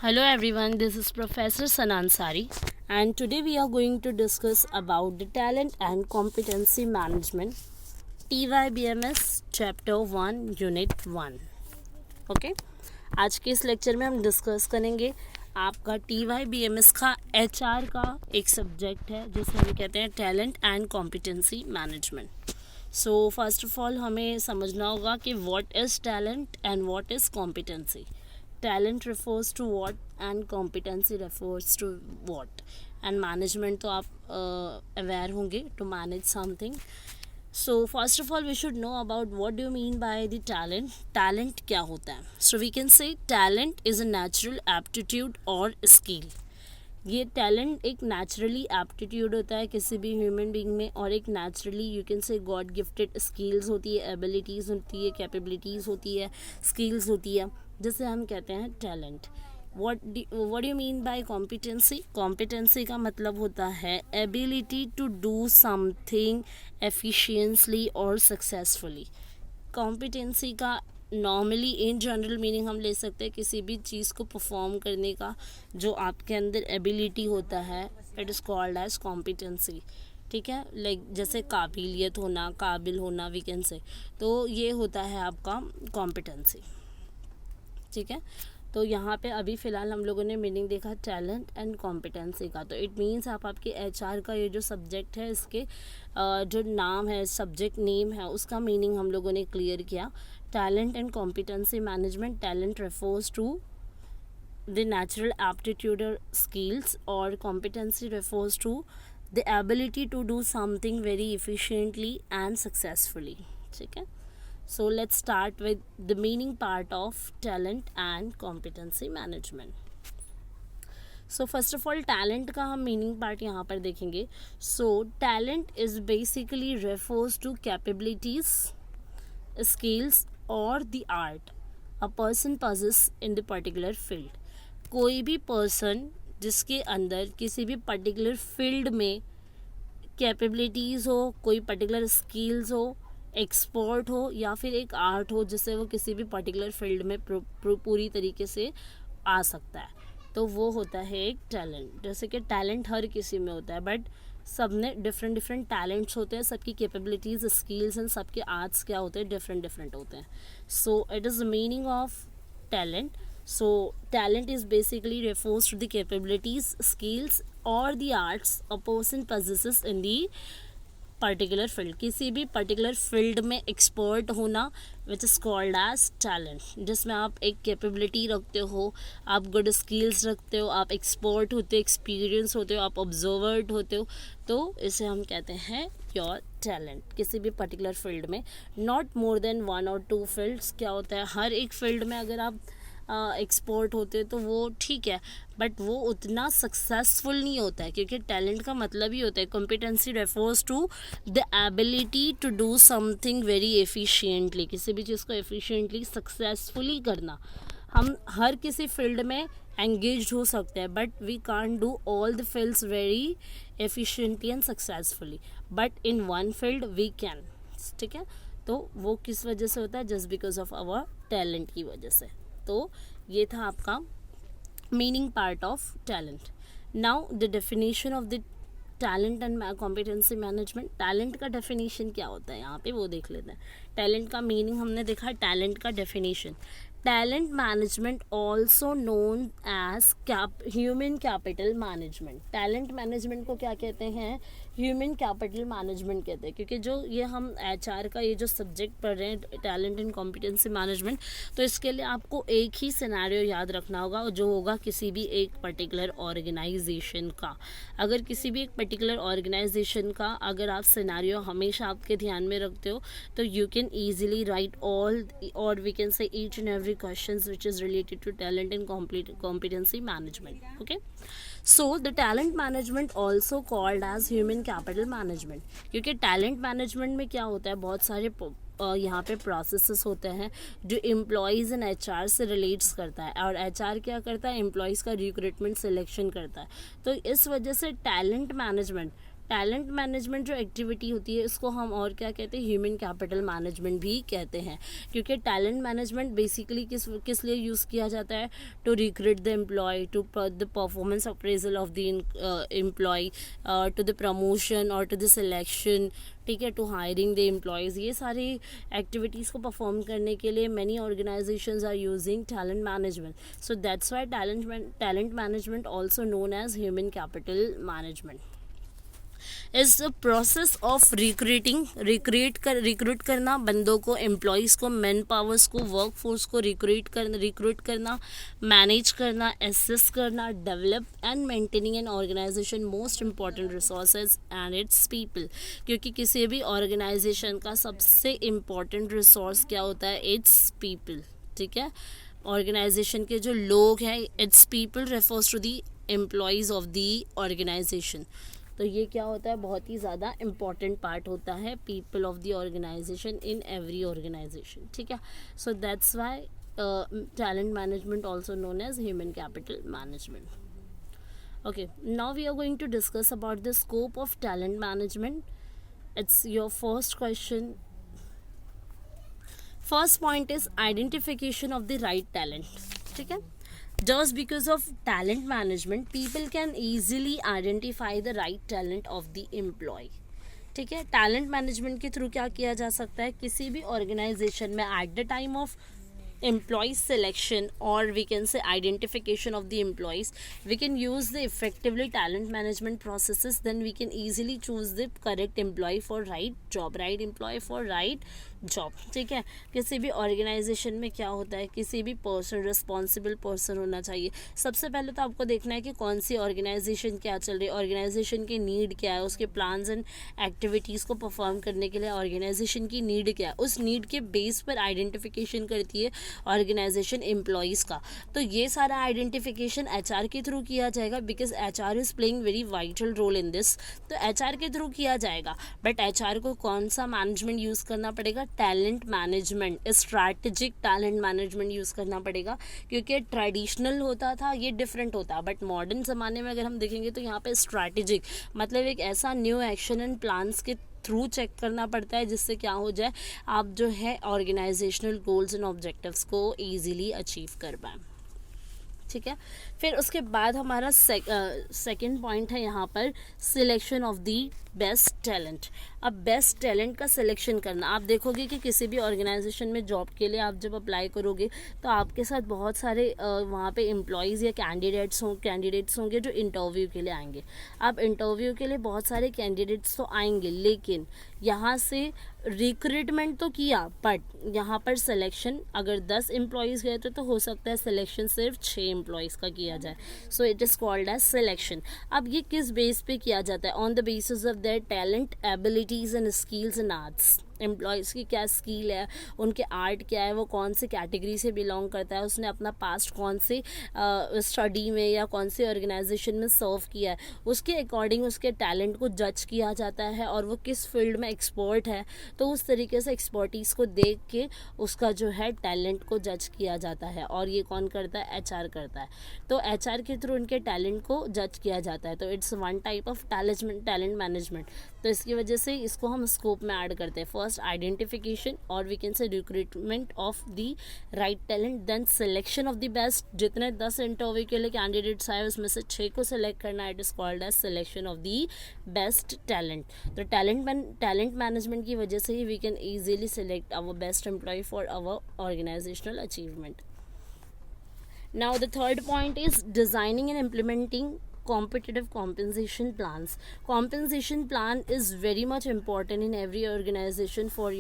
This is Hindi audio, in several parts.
Hello everyone, this is Professor Sanan Sari and today we are going to discuss about the talent and competency management TYBMS chapter 1 unit 1. Okay आज के इस लेक्चर में हम डिस्कस करेंगे आपका TYBMS का HR का एक सब्जेक्ट है जिसे हम कहते हैं talent and competency management. So first of all हमें समझना होगा कि what is talent and what is competency. Talent refers to what and competency refers to what. And management तो आप अवेयर होंगे to manage something. So first of all we should know about what do you mean by the talent. Talent क्या होता है? So we can say talent is a natural aptitude और स्किल. ये टैलेंट एक नेचुरली एप्टीट्यूड होता है किसी भी ह्यूमन बीइंग में और एक naturally you can say God gifted skills होती है, एबिलिटीज़ होती है, कैपेबिलिटीज़ होती है, स्किल्स होती है जिसे हम कहते हैं talent. What you mean by competency? Competency का मतलब होता है ability to do something efficiently और सक्सेसफुली. कॉम्पिटेंसी का नॉर्मली इन जनरल मीनिंग हम ले सकते हैं किसी भी चीज़ को परफॉर्म करने का जो आपके अंदर एबिलिटी होता है, it is called as competency. ठीक है, लाइक जैसे काबिलियत होना, काबिल होना वी कैन से, तो ये होता है आपका कॉम्पिटेंसी. ठीक है, तो यहाँ पे अभी फ़िलहाल हम लोगों ने मीनिंग देखा टैलेंट एंड कॉम्पिटेंसी का. तो इट मीन्स आपके एचआर का ये जो सब्जेक्ट है इसके जो नाम है, सब्जेक्ट नेम है, उसका मीनिंग हम लोगों ने क्लियर किया. Talent and competency management. Talent refers to the natural aptitude और स्किल्स और competency refers to the ability to do something very efficiently and successfully. ठीक है, so let's start with the meaning part of talent and competency management. So first of all talent का हम meaning part यहाँ पर देखेंगे. So talent is basically refers to capabilities, skills or the art a person possesses in the particular field. कोई भी person जिसके अंदर किसी भी particular field में capabilities हो, कोई particular skills हो, एक्सपर्ट हो या फिर एक आर्ट हो जिससे वो किसी भी पर्टिकुलर फील्ड में पूरी तरीके से आ सकता है, तो वो होता है एक टैलेंट. जैसे कि टैलेंट हर किसी में होता है बट सब में डिफरेंट डिफरेंट टैलेंट्स होते हैं, सबकी कैपेबिलिटीज़, स्किल्स एंड सबके आर्ट्स क्या होते हैं, डिफरेंट डिफरेंट होते हैं. So it is the meaning of talent. So talent is basically refers to the capabilities, skills और the arts a person possesses in the particular field. किसी भी पर्टिकुलर फील्ड में एक्सपर्ट होना which is called as talent. जिसमें आप एक कैपेबिलिटी रखते हो, आप गुड स्किल्स रखते हो, आप एक्सपर्ट होते हो, एक्सपीरियंस होते हो, आप ऑब्जर्वर्ड होते हो, तो इसे हम कहते हैं योर टैलेंट. किसी भी पर्टिकुलर फील्ड में, नॉट मोर देन 1 और 2 फील्ड्स. क्या होता है हर एक फील्ड में अगर आप एक्सपर्ट होते तो वो ठीक है बट वो उतना सक्सेसफुल नहीं होता है क्योंकि टैलेंट का मतलब ही होता है competency refers to the ability to do something very efficiently. किसी भी चीज़ को एफिशिएंटली सक्सेसफुली करना. हम हर किसी फील्ड में एंगेज हो सकते हैं but we can't do all the fields very efficiently and successfully, but in one field we can. ठीक है, तो वो किस वजह से होता है? Just because of our talent की वजह से. तो ये था आपका meaning part of talent. Now the definition of the talent and competency management. Talent का डेफिनेशन क्या होता है यहाँ पे वो देख लेते हैं. टैलेंट का मीनिंग हमने देखा, टैलेंट का definition. Talent management also known as human capital management. Talent management को क्या कहते हैं? ह्यूमन कैपिटल मैनेजमेंट कहते हैं. क्योंकि जो ये हम एचआर का ये जो सब्जेक्ट पढ़ रहे हैं टैलेंट एंड कॉम्पिटेंसी मैनेजमेंट, तो इसके लिए आपको एक ही सिनेरियो याद रखना होगा जो होगा किसी भी एक पर्टिकुलर ऑर्गेनाइजेशन का. अगर किसी भी एक पर्टिकुलर ऑर्गेनाइजेशन का अगर आप सिनेरियो हमेशा आपके ध्यान में रखते हो तो you can easily write all और we can say each and every questions which is related to talent and competency management. Okay, so the talent management also called as human capital management. क्योंकि talent management में क्या होता है, बहुत सारे यहाँ पे प्रोसेसेस होते हैं जो एम्प्लॉयज़ एंड एचआर से रिलेट्स करता है और एचआर क्या करता है, एम्प्लॉयज़ का रिक्रूटमेंट सिलेक्शन करता है. तो इस वजह से टैलेंट मैनेजमेंट जो एक्टिविटी होती है इसको हम और क्या कहते हैं, ह्यूमन कैपिटल मैनेजमेंट भी कहते हैं, क्योंकि टैलेंट मैनेजमेंट बेसिकली किस लिए यूज़ किया जाता है, to recruit the employee, to the performance appraisal of the employee, to the promotion और टू द सिलेक्शन, ठीक है, टू हायरिंग द एम्प्लॉयज़। ये सारी एक्टिविटीज़ को परफॉर्म करने के लिए many organisations are using talent management, so that's why talent management also known as human capital management is the process of recruit करना बंदों को, एम्प्लॉयज़ को, मैन पावर्स को, वर्क फोर्स को रिक्रूट करना, मैनेज करना, एसेस करना, develop and maintaining an organisation most important resources and its people. क्योंकि किसी भी ऑर्गेनाइजेशन का सबसे इम्पॉर्टेंट रिसोर्स क्या होता है, इट्स पीपल, ठीक है। ऑर्गेनाइजेशन के जो लोग हैं, its people refers to the employees of the organisation. तो ये क्या होता है, बहुत ही ज़्यादा इम्पॉर्टेंट पार्ट होता है people of the organisation in every organisation, ठीक है। So that's why talent management also known as human capital management. Okay, now we are going to discuss about the scope of talent management. It's your first question. First point is identification of the right talent, ठीक है। Just because of talent management, people can easily identify the right talent of the employee, ठीक है। टैलेंट मैनेजमेंट के थ्रू क्या किया जा सकता है, किसी भी ऑर्गेनाइजेशन में at the time of employee selection, or we can say identification of the employees, we can use the effectively talent management processes, then we can easily choose the correct employee for right job, right employee for right job, ठीक है। किसी भी ऑर्गेनाइजेशन में क्या होता है, किसी भी पर्सन, रिस्पॉन्सिबल पर्सन होना चाहिए। सबसे पहले तो आपको देखना है कि कौन सी ऑर्गेनाइजेशन क्या चल रही है, ऑर्गेनाइजेशन की नीड क्या है, उसके प्लान्स एंड एक्टिविटीज़ को परफॉर्म करने के लिए ऑर्गेनाइजेशन की नीड क्या है, उस नीड के बेस पर आइडेंटिफिकेशन करती है ऑर्गेनाइजेशन एम्प्लॉयज़ का। तो ये सारा आइडेंटिफिकेशन एचआर के थ्रू किया जाएगा, because HR is playing very vital role in this. तो एचआर के थ्रू किया जाएगा, बट एचआर को कौन सा मैनेजमेंट यूज़ करना पड़ेगा, talent management, strategic talent management use करना पड़ेगा। क्योंकि ट्रेडिशनल होता था, ये डिफरेंट होता, बट मॉडर्न ज़माने में अगर हम देखेंगे तो यहाँ पे स्ट्रैटेजिक मतलब एक ऐसा न्यू एक्शन एंड प्लान्स के थ्रू चेक करना पड़ता है जिससे क्या हो जाए, आप जो है ऑर्गेनाइजेशनल गोल्स एंड ऑब्जेक्टिव्स को ईजिली अचीव कर पाएँ, ठीक है। फिर उसके बाद हमारा सेकंड पॉइंट है यहाँ पर selection of the best talent. अब बेस्ट टैलेंट का सिलेक्शन करना, आप देखोगे कि किसी भी ऑर्गेनाइजेशन में जॉब के लिए आप जब अप्लाई करोगे तो आपके साथ बहुत सारे वहाँ पे एम्प्लॉयज़ या कैंडिडेट्स होंगे जो इंटरव्यू के लिए आएंगे। अब इंटरव्यू के लिए बहुत सारे कैंडिडेट्स तो आएंगे, लेकिन यहाँ से रिक्रूटमेंट तो किया, बट यहाँ पर सिलेक्शन अगर 10 एम्प्लॉयज़ गए तो हो सकता है सिलेक्शन सिर्फ 6 एम्प्लॉयज़ का किया जाए। So it is called as selection. अब ये किस बेस पे किया जाता है, on the basis of their talent, abilities and skills and arts. Employees की क्या स्किल है, उनके आर्ट क्या है, वो कौन से कैटेगरी से बिलोंग करता है, उसने अपना पास्ट कौन से स्टडी में या कौन से ऑर्गेनाइजेशन में सर्व किया है, उसके अकॉर्डिंग उसके टैलेंट को जज किया जाता है, और वो किस फील्ड में एक्सपर्ट है, तो उस तरीके से एक्सपर्टीज़ को देख के उसका जो है टैलेंट को जज किया जाता है। और ये कौन करता है, एचआर करता है। तो एचआर के थ्रू उनके टैलेंट को जज किया जाता है। तो it's one type of talent management. तो इसकी वजह से इसको हम स्कोप में ऐड करते हैं। फर्स्ट आइडेंटिफिकेशन, और we can say recruitment of the right talent, then selection of the best. जितने 10 इंटरव्यू के लिए कैंडिडेट्स आए उसमें से 6 को सिलेक्ट करना, it is called as selection of the best talent. तो टैलेंट मैनेजमेंट की वजह से ही we can easily select our best employ for our organisational achievement. Now the third point is designing and implementing competitive compensation plans. Compensation plan is very much important in every organization for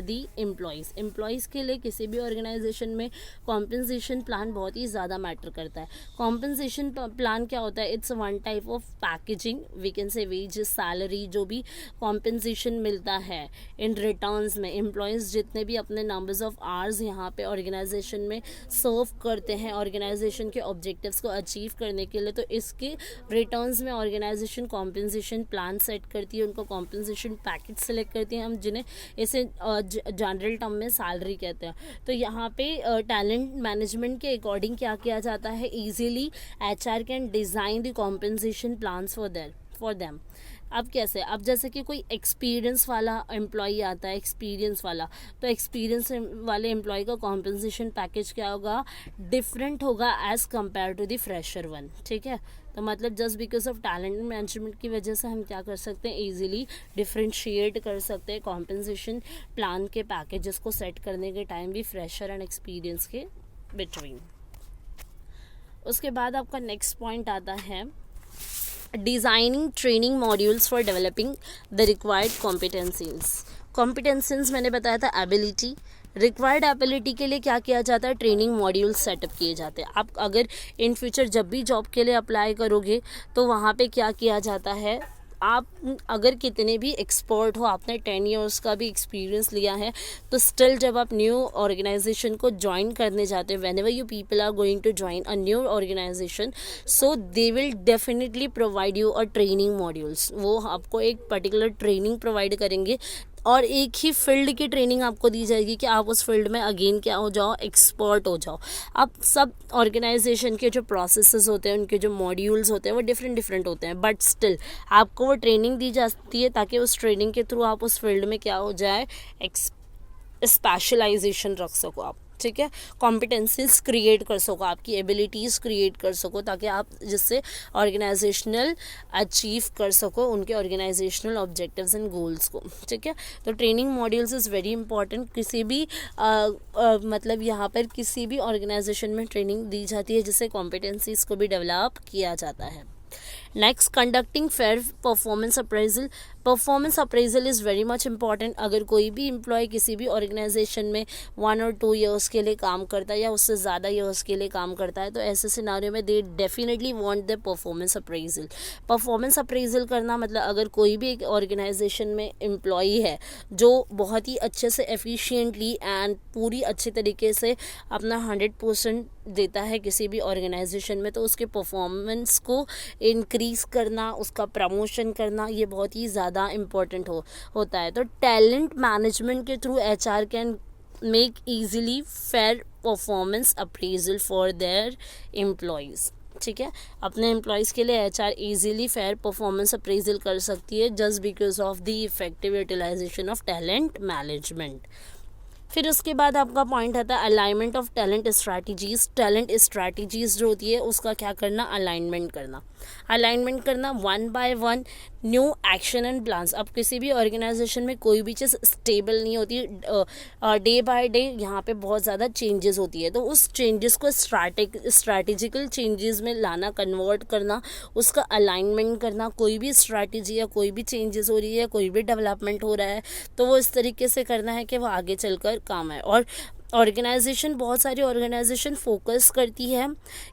the employees के लिए किसी भी organization में compensation plan बहुत ही ज़्यादा मैटर करता है। compensation plan क्या होता है, it's one type of packaging, we can say wages, salary, जो भी compensation मिलता है in returns में employees जितने भी अपने numbers of hours यहाँ पे organization में serve करते हैं organization के objectives को achieve करने के लिए, तो इसके रिटर्न्स में ऑर्गेनाइजेशन कॉम्पेंसेशन प्लान सेट करती है, उनको कॉम्पेंसेशन पैकेज सेलेक्ट करती हैं, हम जिन्हें इसे जनरल टर्म में सैलरी कहते हैं। तो यहाँ पे टैलेंट मैनेजमेंट के अकॉर्डिंग क्या किया जाता है, easily HR can design the compensation plans for them. अब कैसे, अब जैसे कि कोई एक्सपीरियंस वाला एम्प्लॉई आता है, एक्सपीरियंस वाला, तो एक्सपीरियंस वाले एम्प्लॉय का कॉम्पनसेशन पैकेज क्या होगा, डिफरेंट होगा as compare to the fresher one, ठीक है। तो मतलब just because of talent management की वजह से हम क्या कर सकते हैं, ईजिली डिफ्रेंशिएट कर सकते हैं कॉम्पनसेशन प्लान के पैकेजेस को सेट करने के टाइम भी फ्रेशर एंड एक्सपीरियंस के बिटवीन। उसके बाद आपका नेक्स्ट पॉइंट आता है designing training modules for developing the required competencies मैंने बताया था एबिलिटी, रिक्वायर्ड एबिलिटी के लिए क्या किया जाता है, ट्रेनिंग मॉड्यूल सेटअप किए जाते हैं। आप अगर इन फ्यूचर जब भी जॉब के लिए अप्लाई करोगे तो वहाँ पे क्या किया जाता है, आप अगर कितने भी एक्सपर्ट हो, आपने 10 इयर्स का भी एक्सपीरियंस लिया है, तो स्टिल जब आप न्यू ऑर्गेनाइजेशन को ज्वाइन करने जाते हैं, whenever you people are going to join a new organisation, so they will definitely provide you a training modules. वो आपको एक पर्टिकुलर ट्रेनिंग प्रोवाइड करेंगे और एक ही फील्ड की ट्रेनिंग आपको दी जाएगी कि आप उस फील्ड में अगेन क्या हो जाओ, एक्सपर्ट हो जाओ। अब सब ऑर्गेनाइजेशन के जो प्रोसेसेस होते हैं, उनके जो मॉड्यूल्स होते हैं वो डिफरेंट होते हैं, बट स्टिल आपको वो ट्रेनिंग दी जाती है ताकि उस ट्रेनिंग के थ्रू आप उस फील्ड में क्या हो जाए, स्पेशलाइजेशन रख सको आप, ठीक है। कॉम्पिटेंसीज क्रिएट कर सको, आपकी एबिलिटीज़ क्रिएट कर सको, ताकि आप जिससे ऑर्गेनाइजेशनल अचीव कर सको उनके ऑर्गेनाइजेशनल ऑब्जेक्टिव्स एंड गोल्स को, ठीक है। तो training modules is very important. किसी भी मतलब यहाँ पर किसी भी ऑर्गेनाइजेशन में ट्रेनिंग दी जाती है जिससे कॉम्पिटेंसीज को भी डेवलप किया जाता है। Next, conducting fair performance appraisal. Performance appraisal is very much important. अगर कोई भी एम्प्लॉय किसी भी ऑर्गेनाइजेशन में 1 और 2 ईयर्स के लिए काम करता है या उससे ज़्यादा ईयर्स के लिए काम करता है, तो ऐसे सिनारियो में they definitely want the performance appraisal. Performance appraisal करना मतलब अगर कोई भी एक ऑर्गेनाइजेशन में एम्प्लॉई है जो बहुत ही अच्छे से एफिशिएंटली एंड पूरी अच्छे तरीके से अपना 100% देता है किसी भी ऑर्गेनाइजेशन में, तो उसके परफॉर्मेंस को इंक्रीज़ करना, उसका प्रमोशन करना, ये बहुत ही ज़्यादा इम्पोर्टेंट होता है। तो टैलेंट मैनेजमेंट के through HR can make easily fair performance appraisal for their employees, ठीक है। अपने एम्प्लॉयज़ के लिए HR easily fair performance appraisal कर सकती है just because of the effective utilisation of talent management. फिर उसके बाद आपका पॉइंट आता है alignment of talent strategies. Talent strategies जो होती है उसका क्या करना, अलाइनमेंट करना 1 by 1 new action and plans. अब किसी भी ऑर्गेनाइजेशन में कोई भी चीज़ स्टेबल नहीं होती, डे बाय डे यहाँ पे बहुत ज़्यादा चेंजेस होती है, तो उस चेंजेस को स्ट्रैटेजिकल चेंजेस में लाना, कन्वर्ट करना, उसका अलाइनमेंट करना। कोई भी स्ट्रैटेजी या कोई भी चेंजेस हो रही है, कोई भी डेवलपमेंट हो रहा है, तो वो इस तरीके से करना है कि वो आगे चलकर काम है। और ऑर्गेनाइजेशन, बहुत सारी ऑर्गेनाइजेशन फोकस करती है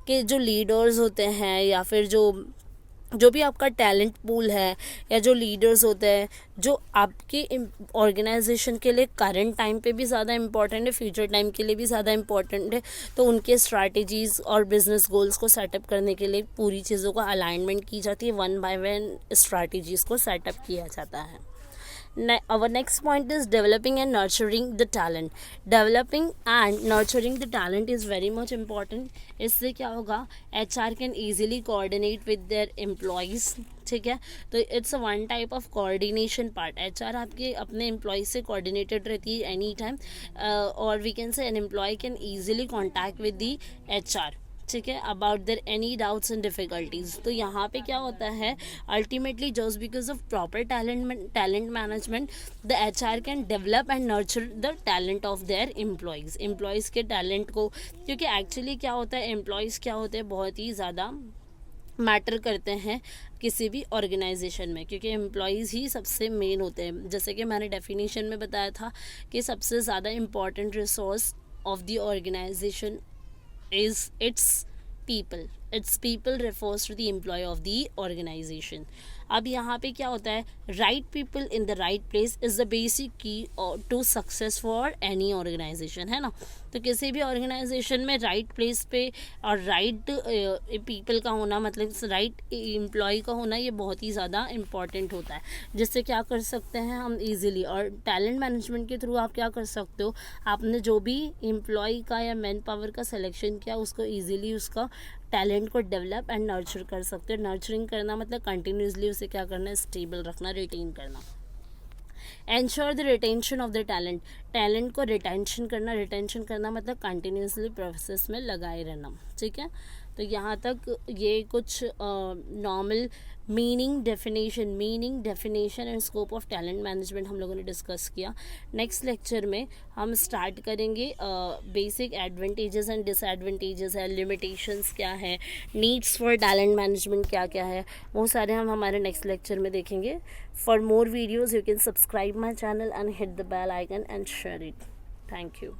कि जो लीडर्स होते हैं या फिर जो भी आपका टैलेंट पूल है या जो लीडर्स होते हैं जो आपके ऑर्गेनाइजेशन के लिए करंट टाइम पे भी ज़्यादा इम्पॉर्टेंट है, फ्यूचर टाइम के लिए भी ज़्यादा इम्पॉर्टेंट है, तो उनके स्ट्रैटेजीज़ और बिजनेस गोल्स को सेटअप करने के लिए पूरी चीज़ों का अलाइनमेंट की जाती है, 1 by 1 स्ट्रैटेजीज़ को सेटअप किया जाता है। Our next point is developing and nurturing the talent. Developing and nurturing the talent is very much important. इससे क्या होगा, HR can easily coordinate with their employees, ठीक है। तो it's one type of coordination part. HR आपके अपने एम्प्लॉय से कोऑर्डिनेटेड रहती है एनी टाइम, और we can say an employee can easily contact with the HR, ठीक है, about their any doubts and difficulties. तो यहाँ पे क्या होता है, ultimately just because of proper talent management the HR can develop and nurture the talent of their employees के टैलेंट को, क्योंकि एक्चुअली क्या होता है, एम्प्लॉयज़ क्या होते हैं, बहुत ही ज़्यादा मैटर करते हैं किसी भी ऑर्गेनाइजेशन में, क्योंकि एम्प्लॉयज़ ही सबसे मेन होते हैं। जैसे कि मैंने डेफिनेशन में बताया था कि सबसे ज़्यादा important resource of the organisation is its people refers to the employee of the organization. अब यहाँ पे क्या होता है, right people in the right place is the basic key to success for any organisation, है ना। तो किसी भी ऑर्गेनाइजेशन में राइट प्लेस पे और राइट पीपल का होना, मतलब राइट एम्प्लॉय का होना, ये बहुत ही ज़्यादा इम्पॉर्टेंट होता है, जिससे क्या कर सकते हैं हम ईजिली। और टैलेंट मैनेजमेंट के थ्रू आप क्या कर सकते हो, आपने जो भी एम्प्लॉय का या मैन पावर का सिलेक्शन किया उसको ईजिली उसका टैलेंट को डेवलप एंड नर्चर कर सकते हो। नर्चरिंग करना मतलब कंटिन्यूसली से क्या करना है, स्टेबल रखना, रिटेन करना। Ensure the retention of the talent, talent को रिटेंशन करना मतलब कंटिन्यूसली प्रोसेस में लगाए रहना, ठीक है। तो यहाँ तक ये कुछ normal meaning definition and scope of talent management हम लोगों ने डिस्कस किया। नेक्स्ट लेक्चर में हम स्टार्ट करेंगे बेसिक एडवांटेजेस एंड डिसएडवांटेजेस है, लिमिटेशंस क्या है, नीड्स फॉर टैलेंट मैनेजमेंट क्या क्या है, वो सारे हम हमारे नेक्स्ट लेक्चर में देखेंगे। For more videos you can subscribe my channel and hit the bell icon and share it. Thank you.